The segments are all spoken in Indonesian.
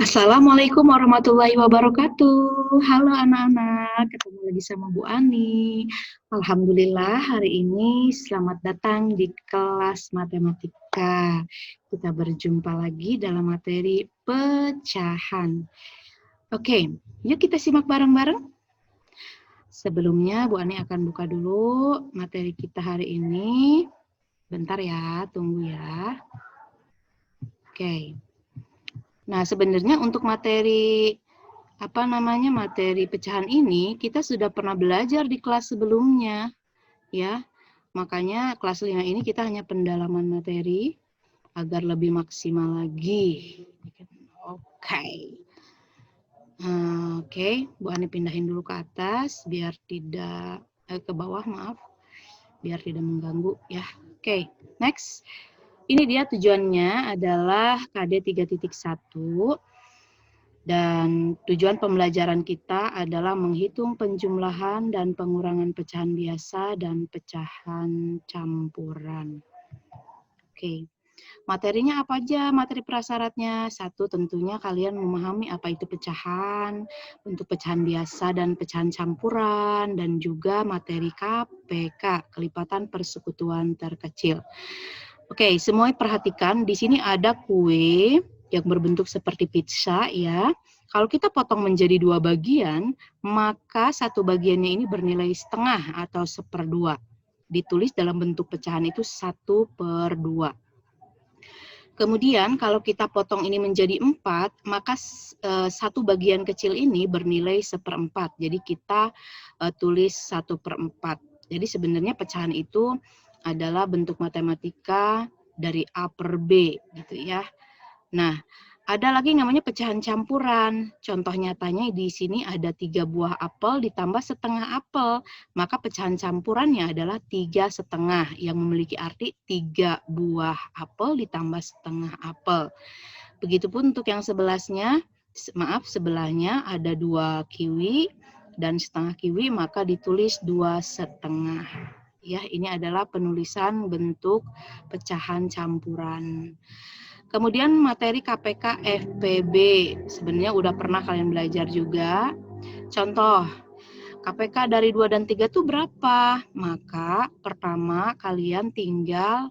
Assalamualaikum warahmatullahi wabarakatuh. Halo anak-anak, ketemu lagi sama Bu Ani. Alhamdulillah hari ini selamat datang di kelas matematika. Kita berjumpa lagi dalam materi pecahan. Oke, yuk kita simak bareng-bareng. Sebelumnya Bu Ani akan buka dulu materi kita hari ini. Bentar ya, tunggu ya. Oke. Nah, sebenarnya untuk materi materi pecahan ini kita sudah pernah belajar di kelas sebelumnya, ya. Makanya kelas 5 ini kita hanya pendalaman materi agar lebih maksimal lagi. Oke. Oke, Bu Ani pindahin dulu ke atas biar tidak ke bawah, maaf. Biar tidak mengganggu ya. Oke, next. Ini dia tujuannya adalah KD 3.1. Dan tujuan pembelajaran kita adalah menghitung penjumlahan dan pengurangan pecahan biasa dan pecahan campuran. Oke, materinya apa aja? Materi prasyaratnya. Satu, tentunya kalian memahami apa itu pecahan, bentuk pecahan biasa dan pecahan campuran, dan juga materi KPK, kelipatan persekutuan terkecil. Oke, semua perhatikan, di sini ada kue yang berbentuk seperti pizza ya. Kalau kita potong menjadi 2 bagian, maka satu bagiannya ini bernilai setengah atau 1/2. Ditulis dalam bentuk pecahan itu 1/2. Kemudian kalau kita potong ini menjadi 4, maka satu bagian kecil ini bernilai 1/4. Jadi kita tulis 1/4. Jadi sebenarnya pecahan itu adalah bentuk matematika dari A per B gitu ya. Nah, ada lagi namanya pecahan campuran. Contoh nyatanya di sini ada 3 buah apel ditambah setengah apel. Maka pecahan campurannya adalah 3,5 yang memiliki arti 3 buah apel ditambah setengah apel. Begitupun untuk yang sebelahnya ada 2 kiwi dan setengah kiwi, maka ditulis 2,5. Ya, ini adalah penulisan bentuk pecahan campuran. Kemudian materi KPK FPB, sebenarnya udah pernah kalian belajar juga. Contoh, KPK dari 2 dan 3 itu berapa? Maka pertama kalian tinggal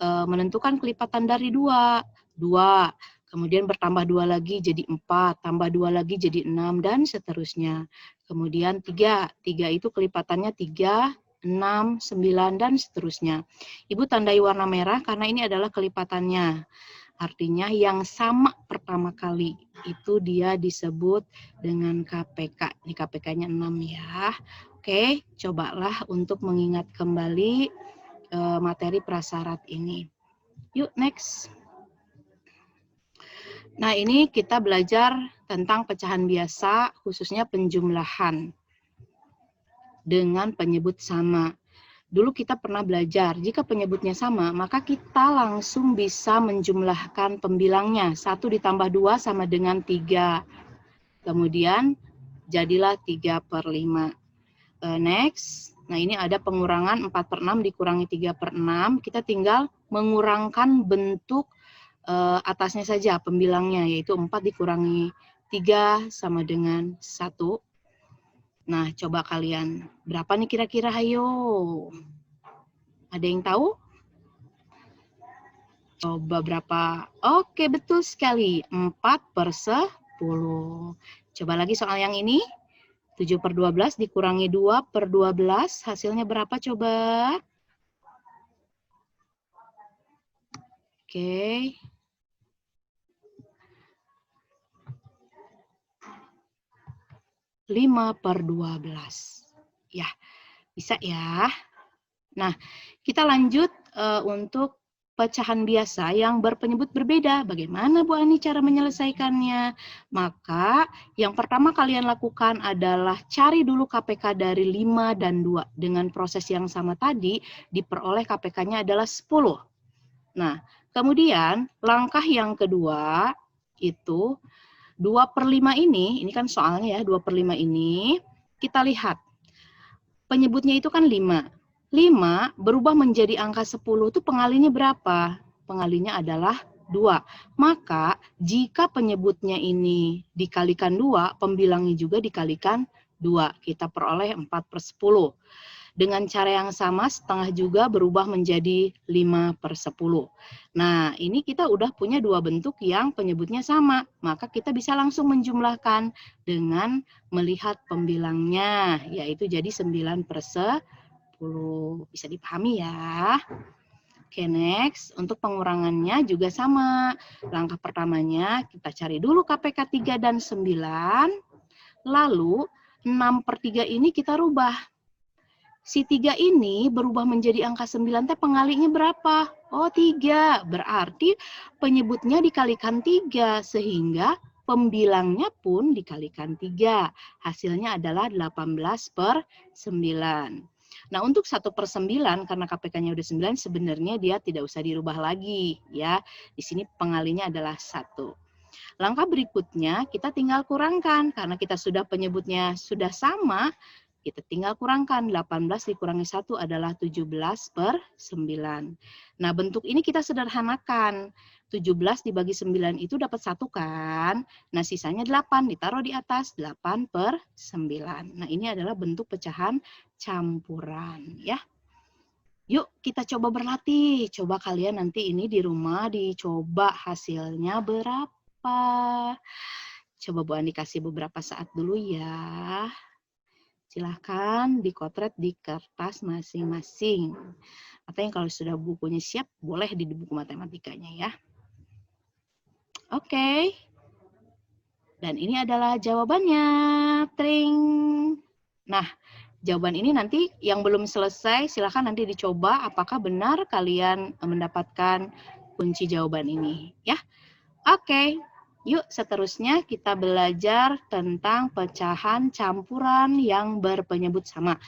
menentukan kelipatan dari 2. 2, kemudian bertambah 2 lagi jadi 4, tambah 2 lagi jadi 6, dan seterusnya. Kemudian 3 itu kelipatannya 3, 6, 9, dan seterusnya. Ibu tandai warna merah karena ini adalah kelipatannya. Artinya yang sama pertama kali itu dia disebut dengan KPK. Ini KPK-nya 6 ya. Oke, cobalah untuk mengingat kembali materi prasyarat ini. Yuk, next. Nah, ini kita belajar tentang pecahan biasa, khususnya penjumlahan dengan penyebut sama. Dulu kita pernah belajar, jika penyebutnya sama, maka kita langsung bisa menjumlahkan pembilangnya. 1 ditambah 2 sama dengan 3. Kemudian, jadilah 3/5. Next, nah ini ada pengurangan 4/6 dikurangi 3/6. Kita tinggal mengurangkan bentuk atasnya saja, pembilangnya, yaitu 4 dikurangi 3 sama dengan 1. Nah, coba kalian, berapa nih kira-kira, hayo? Ada yang tahu? Coba berapa? Oke, betul sekali, 4/10. Coba lagi soal yang ini, 7/12 dikurangi 2/12, hasilnya berapa coba? Oke. Okay. 5/12. Ya, bisa ya. Nah, kita lanjut untuk pecahan biasa yang berpenyebut berbeda. Bagaimana Bu Ani cara menyelesaikannya? Maka yang pertama kalian lakukan adalah cari dulu KPK dari 5 dan 2. Dengan proses yang sama tadi, diperoleh KPK-nya adalah 10. Nah, kemudian langkah yang kedua itu 2/5 ini kan soalnya ya, 2/5 ini, kita lihat. Penyebutnya itu kan 5. 5 berubah menjadi angka 10 itu pengalinya berapa? Pengalinya adalah 2. Maka jika penyebutnya ini dikalikan 2, pembilangnya juga dikalikan 2. Kita peroleh 4/10. Dengan cara yang sama, setengah juga berubah menjadi 5/10. Nah, ini kita udah punya dua bentuk yang penyebutnya sama. Maka kita bisa langsung menjumlahkan dengan melihat pembilangnya, yaitu jadi 9/10. Bisa dipahami ya? Oke, next. Untuk pengurangannya juga sama. Langkah pertamanya, kita cari dulu KPK 3 dan 9. Lalu, 6/3 ini kita rubah. Si 3 ini berubah menjadi angka 9, pengalinya berapa? Oh, 3. Berarti penyebutnya dikalikan 3, sehingga pembilangnya pun dikalikan 3. Hasilnya adalah 18/9. Nah, untuk 1/9, karena KPK-nya udah 9, sebenarnya dia tidak usah dirubah lagi. Ya, di sini pengalinya adalah 1. Langkah berikutnya, kita tinggal kurangkan. Karena kita sudah penyebutnya sudah sama, kita tinggal kurangkan. 18 dikurangi 1 adalah 17/9. Nah, bentuk ini kita sederhanakan. 17 dibagi 9 itu dapat 1 kan? Nah, sisanya 8 ditaruh di atas, 8/9. Nah, ini adalah bentuk pecahan campuran ya. Yuk kita coba berlatih. Coba kalian nanti ini di rumah dicoba hasilnya berapa. Coba Bu Andi kasih beberapa saat dulu ya. Silahkan dikotret di kertas masing-masing. Atau yang kalau sudah bukunya siap, boleh di buku matematikanya ya. Oke. Dan ini adalah jawabannya. Tring. Nah, jawaban ini nanti yang belum selesai, silahkan nanti dicoba apakah benar kalian mendapatkan kunci jawaban ini. Ya. Oke. Yuk seterusnya kita belajar tentang pecahan campuran yang berpenyebut sama.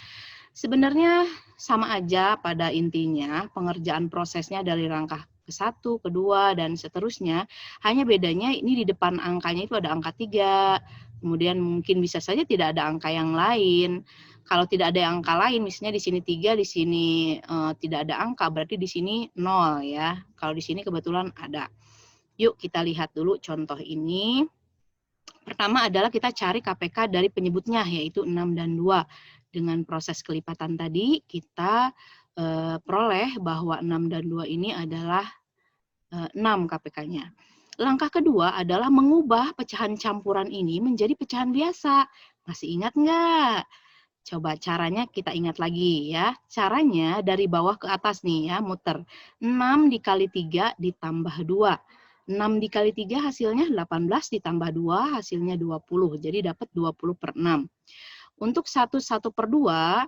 Sebenarnya sama aja pada intinya, pengerjaan prosesnya dari langkah ke-1, ke-2, dan seterusnya. Hanya bedanya ini di depan angkanya itu ada angka 3, kemudian mungkin bisa saja tidak ada angka yang lain. Kalau tidak ada angka lain, misalnya di sini 3, di sini tidak ada angka, berarti di sini 0 ya. Kalau di sini kebetulan ada. Yuk kita lihat dulu contoh ini. Pertama adalah kita cari KPK dari penyebutnya, yaitu 6 dan 2. Dengan proses kelipatan tadi, kita peroleh bahwa 6 dan 2 ini adalah 6 KPK-nya. Langkah kedua adalah mengubah pecahan campuran ini menjadi pecahan biasa. Masih ingat nggak? Coba caranya kita ingat lagi ya. Caranya dari bawah ke atas nih ya, muter. 6 dikali 3 ditambah 2. 6 dikali 3 hasilnya 18 ditambah 2 hasilnya 20. Jadi dapat 20/6. Untuk 1/2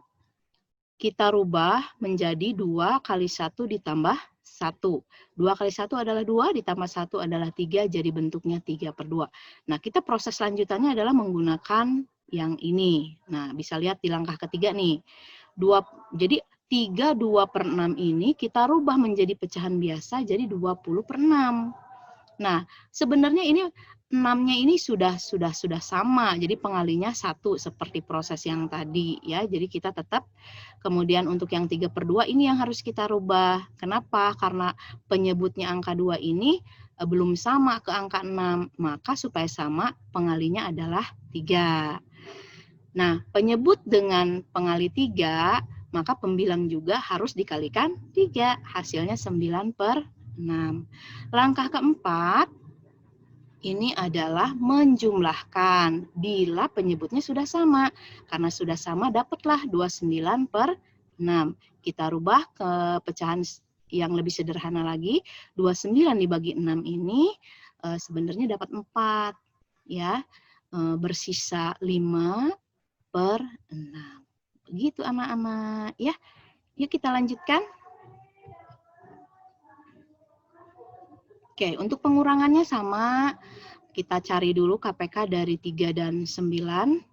kita rubah menjadi 2 kali 1 ditambah 1. 2 kali 1 adalah 2 ditambah 1 adalah 3, jadi bentuknya 3/2. Nah, kita proses lanjutannya adalah menggunakan yang ini. Nah, bisa lihat di langkah ketiga nih. Jadi 3/2/6 ini kita rubah menjadi pecahan biasa jadi 20/6. Nah, sebenarnya ini 6-nya ini sudah sama. Jadi pengalinya 1 seperti proses yang tadi ya. Jadi kita tetap kemudian untuk yang 3/2 ini yang harus kita rubah. Kenapa? Karena penyebutnya angka 2 ini belum sama ke angka 6. Maka supaya sama pengalinya adalah 3. Nah, penyebut dengan pengali 3, maka pembilang juga harus dikalikan 3. Hasilnya 9/6. Langkah keempat, ini adalah menjumlahkan bila penyebutnya sudah sama. Karena sudah sama, dapatlah 29/6. Kita rubah ke pecahan yang lebih sederhana lagi. 29 dibagi 6 ini sebenarnya dapat 4. Ya, bersisa 5/6. Begitu anak-anak. Ya, yuk kita lanjutkan. Oke, untuk pengurangannya sama, kita cari dulu KPK dari 3 dan 9,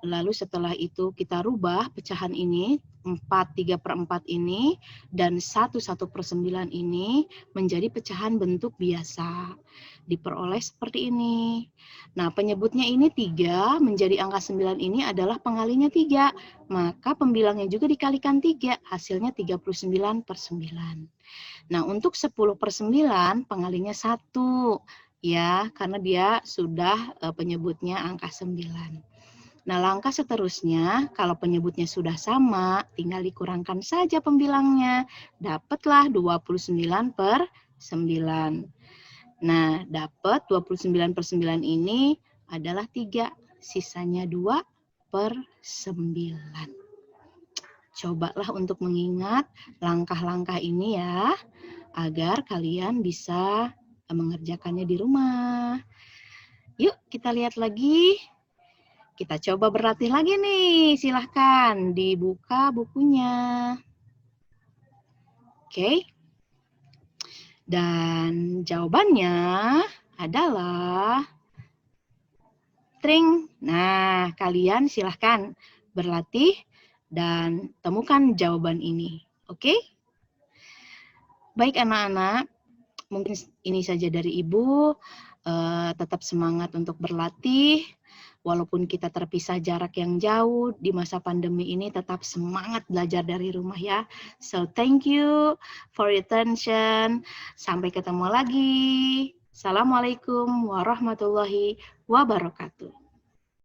lalu setelah itu kita rubah pecahan ini, 3/4 ini, dan 1/9 ini menjadi pecahan bentuk biasa. Diperoleh seperti ini. Nah, penyebutnya ini 3, menjadi angka 9 ini adalah pengalinya 3, maka pembilangnya juga dikalikan 3, hasilnya 39/9. Nah, untuk 10/9 pengalinya 1 ya, karena dia sudah penyebutnya angka 9. Nah, langkah seterusnya kalau penyebutnya sudah sama, tinggal dikurangkan saja pembilangnya. Dapatlah 29/9. Nah, dapat 29/9 ini adalah 3, sisanya 2/9. Cobalah untuk mengingat langkah-langkah ini ya, agar kalian bisa mengerjakannya di rumah. Yuk, kita lihat lagi. Kita coba berlatih lagi nih. Silahkan dibuka bukunya. Oke. Dan jawabannya adalah tring. Nah, kalian silahkan berlatih dan temukan jawaban ini. Oke? Baik anak-anak, mungkin ini saja dari Ibu. Tetap semangat untuk berlatih. Walaupun kita terpisah jarak yang jauh di masa pandemi ini, tetap semangat belajar dari rumah ya. So, thank you for your attention. Sampai ketemu lagi. Assalamualaikum warahmatullahi wabarakatuh.